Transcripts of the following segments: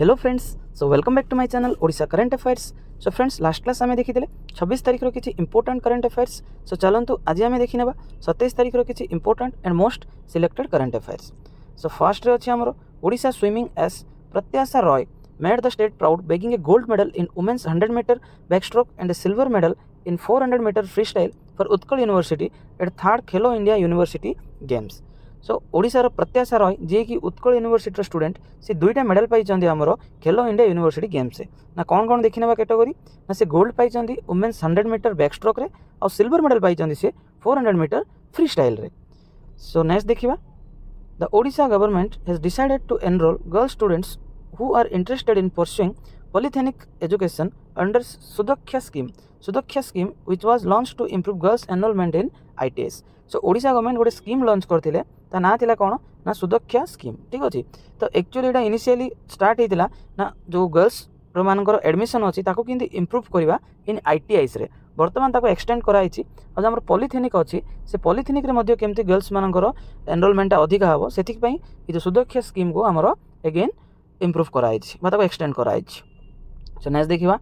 Hello friends, so welcome back to my channel Odisha current affairs. So friends, last class आम देखी 26 तारीख किसी important current affairs. सो चलतु आज आम देखी 27 तारीख किसी important and most selected current affairs. So first रे अच्छे आमर Odisha swimming ace Pratyasha Ray made the state proud bagging a gold medal in women's 100 metre backstroke and a silver medal in 400 metre freestyle for Utkal university at third Khelo India university games. So ओडिशार प्रत्याशा रॉय जी कि Utkal university student से दुईटा medal पाई आमर खेलो India university games ना कौन कौन देखी ना कैटेगरी ना से गोल्ड पाई वुमेन्स 100 मीटर बैकस्ट्रोक रे और सिल्वर मेडल पाई से 400 मीटर फ्री स्टाइल रे। सो नेक्स्ट देखिबा the Odisha government has decided to enrol girl students who are interested in pursuing polytechnic education under Sudaksha scheme which was launched to improve girls enrollment in ITS। So Odisha government गोटे scheme launch करथिले ता ना थिला कोन ना सुदक्षा scheme. ठीक अछि, तो actually एटा initially start हेतिला ना जो गर्ल्स रो मानकर एडमिशन अछि ताको किंती इंप्रूव करबा इन ITIs रे। वर्तमान ताको एक्सटेंड कराइछि और हमर पॉलिथेनिक अछि से पॉलिथेनिक रे मध्ये केमती गर्ल्स मानकर एनरोलमेंट अधिक हबो सेथिक पई इ जो सुदक्षा स्कीम को हमर अगेन इम्प्रूव कराई एक्सटेंड कराई। सो नेक्स्ट देखिबा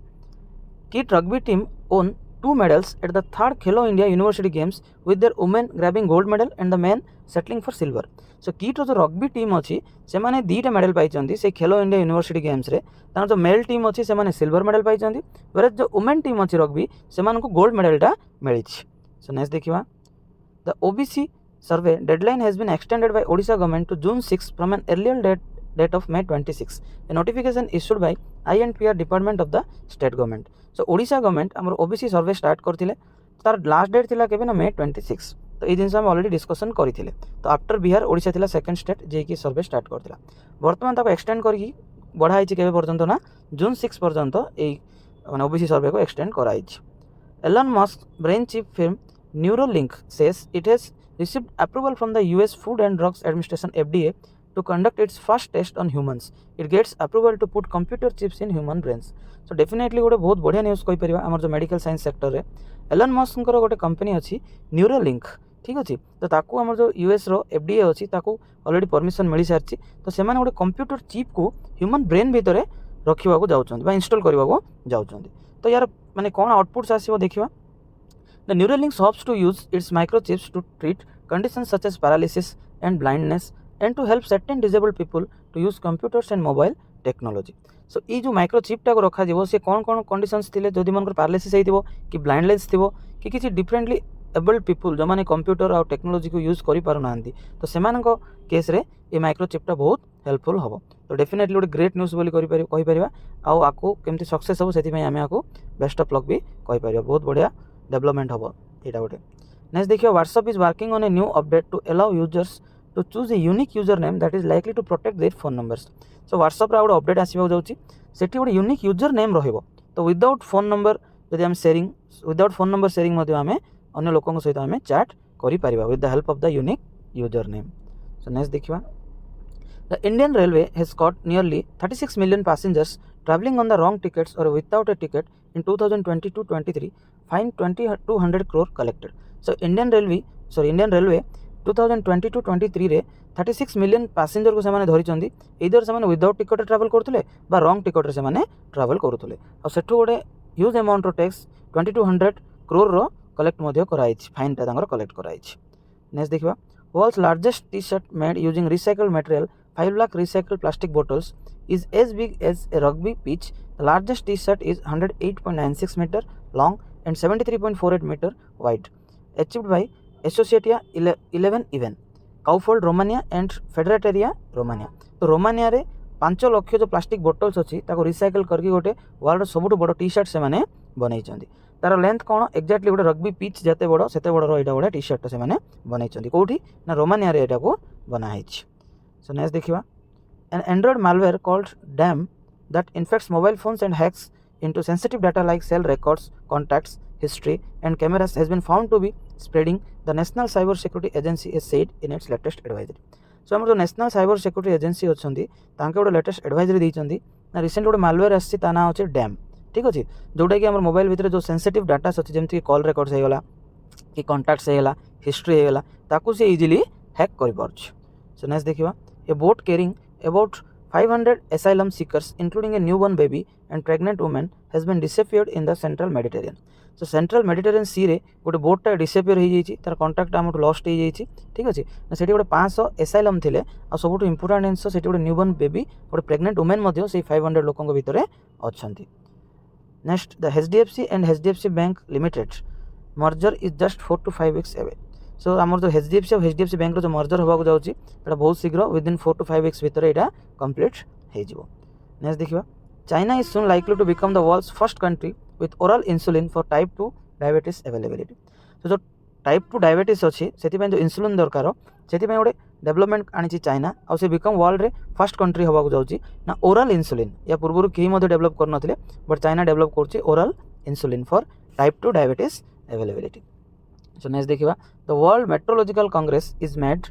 kit rugby team own 2 medals at the third Khelo India university games with their women grabbing gold medal and the men settling for silver। So kit जो rugby team अच्छी से माने 2टा medal पाई से खेलो India university games रे। तार जो mail team अच्छी से माने सिल्वर मेडल पाई वेराज जो वुमेन टीम अच्छी रग्बी से मानक गोल्ड मेडलटा मिली। सो नेक्स्ट देखिबा the OBC survey deadline has been extended by Odisha government to June 6 from an earlier date of May 26। a notification issued by INPR department of the state government। so Odisha government हमर OBC सर्वे start करथिले तार last date थिला केबे ना May 26। तो ए जिनस हम already discussion करिथिले। तो after Bihar Odisha थिला सेकंड स्टेट जे कि सर्वे स्टार्ट करथिला। वर्तमान ताको एक्सटेंड करकी बढ़ाइछि केबे पर्यंत ना June 6 पर्यंत ए माने OBC सर्वे को एक्सटेंड कराइछि। Elon Musk brain chip firm Neuralink says it has received approval from the US Food and Drugs Administration FDA to conduct its first test on humans। it gets approval to put computer chips in human brains। so definitely गोटे बहुत बढ़िया news कहि परिबा हमर जो medical science sector रे Elon Musk गोटे company अछि Neuralink. ठीक अछि, तो ताकू हमर जो US रो FDA अछि ताकू ऑलरेडी परमिशन मिली सारछि। तो सेमाने गोटे कंप्यूटर चिप को ह्यूमन ब्रेन भितरे रखिबा को जाउछन बा इंस्टॉल करबा को जाउछन। तो यार माने कोन आउटपुट्स आसीबो देखिबा। The Neuralink hopes to use its microchips to treat conditions such as paralysis and blindness and to help certain disabled people to use computers and mobile technology। सो ये जो माइक्रोचिप टा को रखा जीवो से कौन कौन कंडीशंस थिले जदि मनकर पैरालिसिस हेतिबो कि ब्लाइंडनेस थिबो कि किछि डिफरेंटली एबल्ड पीपल जो माने कंप्यूटर और टेक्नोलॉजी को यूज करि पारु नांती तो सेमानक केस रे ये माइक्रोचिप टा बहुत हेल्पफुल हबो। तो डेफिनेटली गोटे ग्रेट न्यूज बोली कहि परिबा आउ आको केमती सक्सेस हबो सेति पई आमे आको बेस्ट ऑफ लक भी कहि परिबा। बहुत बढ़िया डेवलपमेंट हबो एटा गोटे। नेक्स्ट देखियो WhatsApp is working on a new update to allow users to choose a unique username that is likely to protect their phone numbers। so WhatsApp रा गोटे अपडेट आसीबा जाउची सेठी गोटे यूनिक यूजर नेम रहिबो। तो without phone number जदि हम sharing without phone number sharing मध्ये हमें अन्य लोकन सहित हमें चैट करि परिबा with the help of the unique user name. So next देखिबा the Indian railway has caught nearly 36 million passengers travelling on the wrong tickets or without a ticket in 2022-23 fine 2200 crore collected। so Indian railway 2022-23 रे 36 million passenger को सेमाने धरि चंदी इधर सेमाने without ticket travel करथुले बा wrong ticket रे सेमाने travel करथुले और सेठो गोटे huge amount रो टैक्स 2200 करोड़ रो कलेक्ट मध्ये कराइछि फाइन ता तांगर कलेक्ट कराइछि। नेक्स्ट देखिबा world's largest T shirt made using recycled material 5 lakh recycled plastic bottles is as big as a rugby pitch। the largest t-shirt is 108.96 meter long and 73.48 meter wide achieved by Asociatia 11 even Kaufold Romania and Federatia Romania. तो Romania रे 5 लाख जो plastic bottles अच्छी ताको recycle करके गोटे world सबुठ बड़ T shirt से माने बनैछंदी। तार लेंथ कोन एक्जेक्टली गोटे रग्बी पिच जते बड़ सेते बड़ एटा गोटे टी शर्ट से माने बनैछंदी कोठी ना रोमानिया रे एटा को बना हैछि। सो नेक्स्ट देखिबा an android malware called Dam that infects mobile phones and hacks into sensitive data like cell records, contacts, history and cameras has been found to be spreading, the National Cyber Security Agency has said in its latest advisory। so हमर जो national cyber security agency अछंती तांके गोटे latest advisory दैछंती ना recent गोटे malware आछि ता ना होचे dam. ठीक अछि, जोटा कि हमर मोबाइल भितर जो सेंसिटिव डाटा अछि जेमति कि कॉल रिकॉर्ड्स हे गला कि कॉन्टैक्ट्स हे गला हिस्ट्री हे गला ताकू से इजीली हैक करि परछ। सो नेक्स्ट देखिबा ए boat carrying about 500 asylum seekers including a newborn baby and pregnant woman has been disappeared in the central Mediterranean. So central Mediterranean sea रे गोटे बोटा डिसेपियर हो जाइए तार कंटाक्ट आम लस्ट हो जाइए ठीक अच्छे ना से गोटे 500 एसाइलम थे आ सब इंपोर्टाट जिनस से गोटे न्यूबॉर्न बेबी गोटे प्रेग्नेंट वुमेन से 500 लोक भितर अच्छा. Next the HDFC and HDFC bank limited merger is just 4 to 5 weeks away. So आम जो HDFC और HDFC बैंक जो मर्जर होगा जाऊँगी बहुत शीघ्र विदिन 4 to 5 weeks भितर यहाँ कंप्लीट हो. नेक्स्ट देखा China is soon likely to become the world's first country with oral insulin for type 2 diabetes availability. तो जो टाइप 2 डायबिटीज अच्छी से जो इंसुलिन दरकार से गोटे डेवलपमेंट आनी चाइना और से बिकम वर्ल्ड रे फर्स्ट कंट्री होगा जाऊँगी ना ओरल इंसुलिन या पूर्व कहीं डेवलप करनथिले बट चाइना डेवलप कर oral insulin for type 2 diabetes availability. So next देखा the world metrological congress is made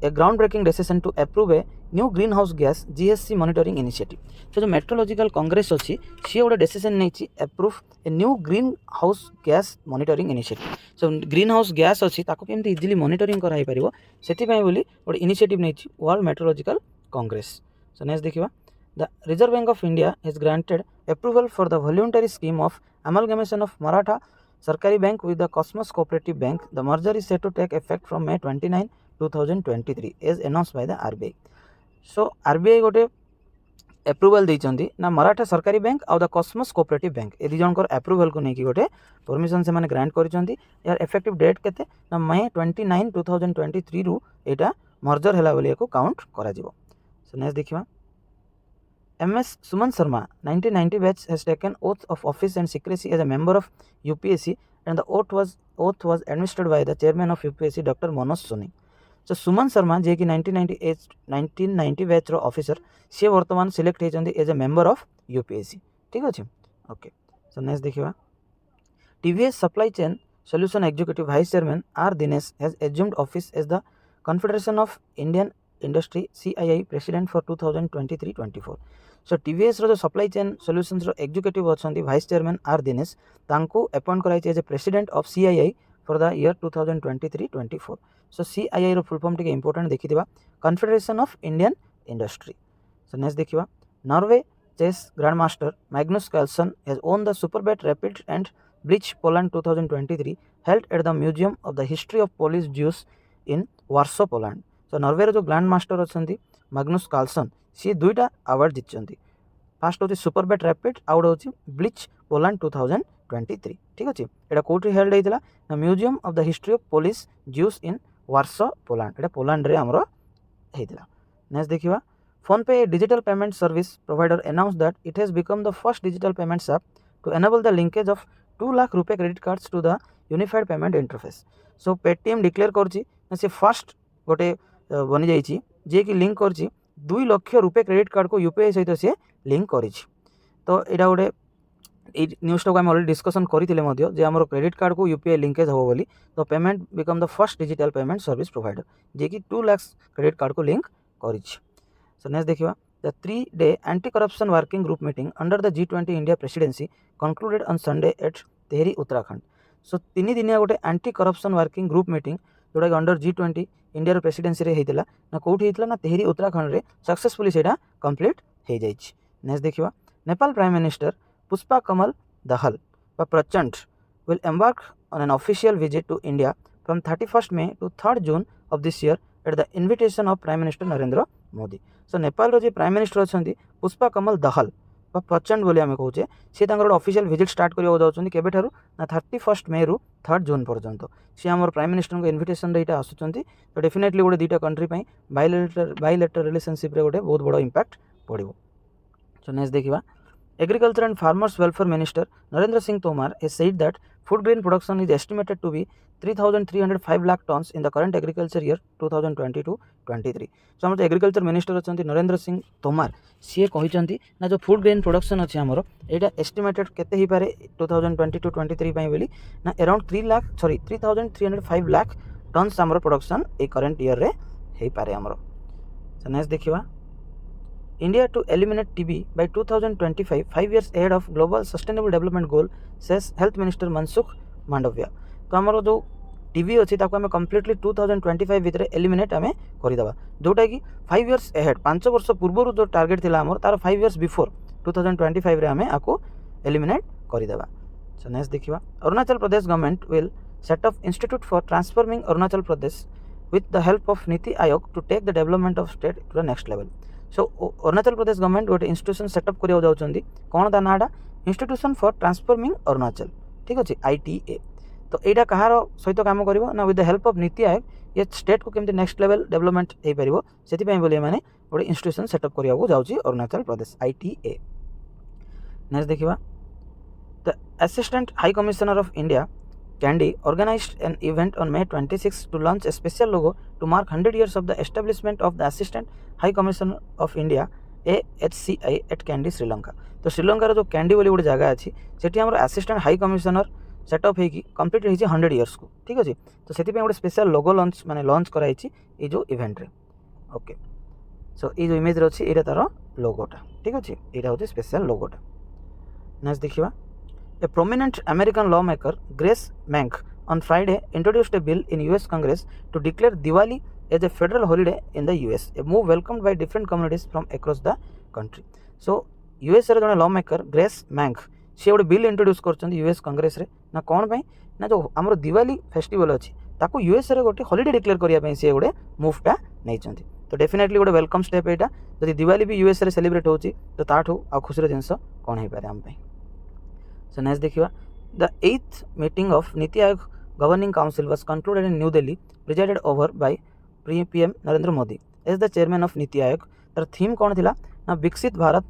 a groundbreaking decision to approve a new greenhouse gas GHG monitoring initiative. So जो meteorological Congress अच्छी सी गोटे decision नहीं approve a new green house gas monitoring initiative. So green house gas अच्छी ताको केमती easily monitoring कराई परिबो सेति बोली गोटे इनिशिएटिव नहीं world metrological congress. So next देखा the Reserve Bank of India has granted approval for the voluntary scheme of amalgamation of Maratha Sarkari Bank with the Cosmos Cooperative Bank. The merger is set to take effect from May 29, 2023 as announced by the RBI. So RBI गोटे approval देइचंती ना मराठा सरकारी bank और the Cosmos cooperative bank ए दिजन को approval को नहीं कि गोटे permission से माने ग्रांट करिसंती. यार इफेक्टिव डेट केते ना मई 29, 2023 रु एटा मर्जर हैला बोली को काउंट करा जिवो. सो नेक्स्ट देखिबा MS Suman Sharma 1990 batch has taken oath of office and secrecy as a member of UPSC and the oath was administered by the chairman of UPSC Dr. Manoj Soni. So Suman Sharma जे कि 1990 batch रो officer सी वर्तमान select होइचंदी as a member of UPSC. ठीक अछि okay. So next देखिबा TVS supply chain solution executive vice chairman R Dinesh has assumed office as the Confederation of Indian Industry CII president for 2023-24. So TVS रो जो supply chain solutions रो executive अछंती vice chairman R Dinesh तांको appoint कराई as a president of CII for the year 2023-24. So CII रो full form टिके important देखिथिबा Confederation of Indian Industry. So next देखिबा Norway chess grand master Magnus Carlsen has won the Superbet rapid and blitz Poland 2023 held at the museum of the history of Polish Jews in Warsaw Poland. So Norway रो जो grand master अछंती Magnus Carlsen सी दुईटा award जितचंती. First होची Superbet rapid आउट होची blitz Poland 2023. ठीक अछि एटा कोठी हेल्ड हेतिला ना museum of the history of Polish Jews in Warsaw Poland Etah Poland रे हमरो हेतिला. नेक्स्ट देखिबा PhonePe a digital payment service provider announced that it has become the first digital payments app to enable the linkage of 2 lakh रुपए credit cards to the unified payment interface. So Paytm declare करछि ना से first गोटे बनि जाइछि जे कि link करछि 2 लाख रुपए क्रेडिट कार्ड को यूपीआई सहित से लिंक करिछि. तो एटा गोटे ए न्यूज़ को आम ऑलरेडी डिस्कसन करथिले मध्य जे हमर क्रेडिट कार्ड को यूपीआई लिंकेज हो बोली. तो payment become the first digital payment service provider जे कि 2 लाख क्रेडिट कार्ड को लिंक करिछि. So next देखिबा the 3-day anti-corruption working group meeting under the G20 India presidency concluded on Sunday at Tehri, Uttarakhand. So 3 दिनिया गोटे anti corruption working group meeting जोटा कि under G20 India presidency रे हेतिला ना कोठी हेतिला ना तेहरी उत्तराखंड रे सक्सेसफुली सेटा कंप्लीट हे जाइछि. नेक्स्ट देखिबा नेपाल प्राइम मिनिस्टर पुष्पा कमल दहल व प्रचंड will embark on an official visit to India from 31st May to 3rd June of this year at the invitation of Prime Minister Narendra Modi. So Nepal रो जे prime minister अछंती पुष्पा कमल दहल व प्रचंड बोली आमे कहूचे से तांकर ऑफिशियल विजिट स्टार्ट करियो जाउछंती केबे ठारू ना 31st May रु 3rd June पर्यंत से हमर प्राइम मिनिस्टर को इन्विटेशन रेटा आसुचंती. तो डेफिनेटली गोटे दुईटा कंट्री पई बायलैटरल रिलेशनशिप रे गोटे बहुत बड़ इंपैक्ट पड़िबो. सो नेक्स्ट देखिबा Agriculture and Farmers Welfare Minister Narendra Singh Tomar has said that food grain production is estimated to be 3,305 lakh tons in the current agriculture year 2022-23. So हमर agriculture minister अछंती Narendra Singh तोमार सी कहिसंती ना जो food grain production अछि हमर एटा estimated केते ही पारे 2022-23 पई बोली ना अराउंड 3,305 लाख टन्स हमर प्रोडक्शन ए करंट ईयर रे हे पारे हमर. सो नेक्स्ट देखिबा India to eliminate TB by 2025, 5 years ahead of Global Sustainable Development Goal, says Health Minister Mansukh Mandavia. तो हमारा जो टीवी अच्छी आम कम्प्लीटली 2025 भितर एलिमिनेट आम करदे जोटा कि 5 इयर्स एहेड 5 वर्ष पूर्व जो टार्गेट थी आमर तार 5 इयर्स बिफोर 2025 रे आम आपको एलिमिनेट करदे। सो नेक्स्ट देखिए Arunachal Pradesh government will set up institute for transforming Arunachal Pradesh with the help of NITI Aayog to take the development of state to the next level। So Arunachal Pradesh government गोटे इंस्टीट्यूशन सेटअप करिया जाउछंदी कोन ता नाडा इंस्टीट्यूशन फॉर ट्रांसफॉर्मिंग अरुणाचल ठीक अछि ITA। तो एटा कहार सहित काम करिवो ना with the help of NITI Aayog ये स्टेट को केमते नेक्स्ट लेवल डेवलपमेंट हे परिवो सेति पय बोले माने गोटे इंस्टीट्यूशन सेटअप करिया को जाउची अरुणाचल प्रदेश ITA। नेक्स्ट देखिबा the assistant high commissioner of India Candy organized an event on May 26 to launch a special logo to mark 100 years of the establishment of the Assistant High Commissioner of India AHCI at Candy Sri Lanka. तो श्रीलंका जो candy बोली गोटे जगह अच्छी सेठी हमर assistant high commissioner setup होगी complete होई 100 years को ठीक अछि। तो सेति पे गोटे स्पेशल लोगो लॉन्च माने लॉन्च कराई छि ए जो इवेंट रे। ओके सो ए जो इमेज रे अछि एटा तार लोगोटा ठीक अछि एटा होछि स्पेशल लोगोटा। नेक्स्ट देखिबा A prominent American lawmaker, Grace Meng, on Friday introduced a bill in US Congress to declare Diwali as a federal holiday in the US, a move welcomed by different communities from across the country। So US रे जने lawmaker Grace Meng से गोटे bill introduce करछन US Congress रे ना कोन पई ना जो हमर दिवाली फेस्टिवल अछि ताको US रे गोटे हॉलिडे डिक्लेयर करिया पई से गोटे मूवटा नै छथि। तो डेफिनेटली गोटे वेलकम स्टेप एटा जदि दिवाली भी US रे सेलिब्रेट होछि तो ताठो आ खुशीर जिंस कोन हे पारे हम पई। So next देखिए the 8th meeting of Niti Aayog Governing Council was concluded in New Delhi, presided over by PM Narendra Modi as the chairman of Niti Aayog। तर थीम कौन थिला ना Viksit Bharat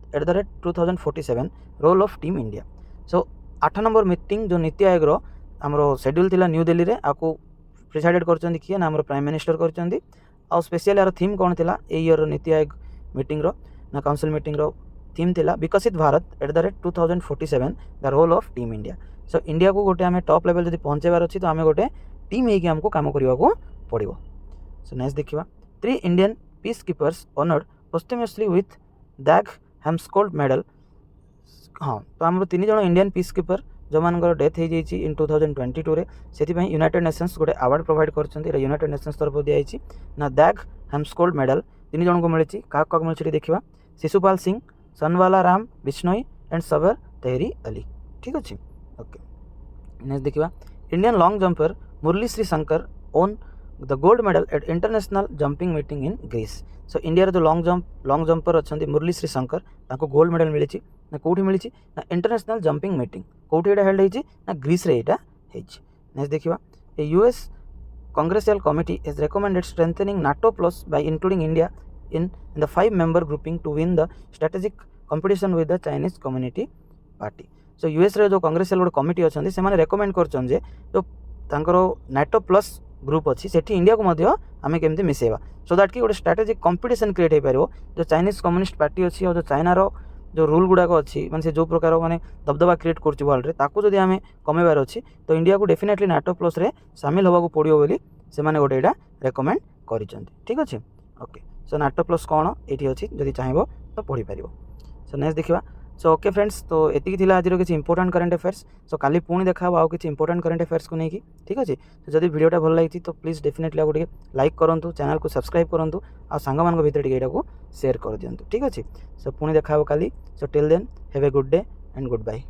@2047 role of team India. So 8 number meeting जो नीति आयोग रो हमरो schedule थिला new Delhi रे आको प्रेसाइडेड करचंदी किए ना हमरो प्राइम मिनिस्टर करचंदी आ स्पेशली यार थीम कौन थिला a year NITI Aayog meeting रो ना काउंसिल मीटिंग रो थीम थिला Viksit Bharat @2047 the role of team India. So India को गोटे आम टॉप लेवल जब पहुँचेबार अच्छी तो आम गोटे टीम होगी आमको काम करने को पड़ो। सो नेक्स्ट देखिए 3 Indian peace keepers honoured posthumously with Dag Hammarskjold medal. हाँ तो आम 3 जन इंडियन पीस कीपर जो मान डेथ हो जाइए इन 2022 रे से यूनाइटेड नेशंस गोटे अवार्ड प्रोवाइड कर यूनाइटेड नेशंस तरफ दिखाई ना दैग हेम्सकोल्ड मेडल 3 जन को मिली क्या मिली देखा शिशुपाल सिंह सनवाला राम बिश्नोई एंड सबर तेहरी अली ठीक अच्छे। ओके नेक्स्ट देखिए Indian long jumper Murali Sree Shankar won the gold medal at international jumping meeting in Greece. So India जो लॉन्ग जंपर अच्छा मुरली श्री शंकर ताको गोल्ड मेडल मिली ना कौटी मिली ना इंटरनेशनल जंपिंग मीटिंग कौटी एटा हेल्ड होती ना ग्रीस रे एटा होती। नेक्स्ट देखिए a US congressional committee is recommended strengthening NATO plus by including India in the 5-member grouping to win the strategic competition with the Chinese Communist Party। So US रे जो कांग्रेसियल गोटे committee अच्छा से recommend करछन जे जो तांकर NATO plus group अच्छी सेठी India को मध्य आमे केमते मिसेबा सो दैट कि गोटे स्ट्रेटेजिक कंपटीशन क्रिएट हो पारिबो जो चाइनीज कम्युनिस्ट पार्टी अच्छी और जो चाइना रो जो रूल गुड़ाक अच्छी माने से जो प्रकार माने दबदबा क्रिएट करछि वर्ल्ड रे ताको जदि आमे कमेबार अच्छी तो इंडिया को डेफिनेटली NATO प्लस रे शामिल होबाको पड़ियो बोली से माने गोटे एटा रेकमेंड करिसंती ठीक अछि। ओके सो NATO प्लस कौन ये अच्छी जदि चाहब तो पढ़ी पार। सो नेक्स्ट देखा सो ओके फ्रेंड्स तो एतिक थिला आज किसी इंपोर्टेंट करंट अफेयर्स। सो काली पुणी देखा आउ किसी इंपोर्टेंट करंट अफेयर्स को लेकिन ठीक अच्छे। तो जब वीडियोटा भल लगी तो प्लीज डेफिनेटली आपको लाइक करूँ चैनल को सब्सक्राइब करूँ आ सांग भितर यहाँ को शेयर कर दिंतु ठीक अच्छे। सो पुणी देखा काली। So till then have a good day and good bye.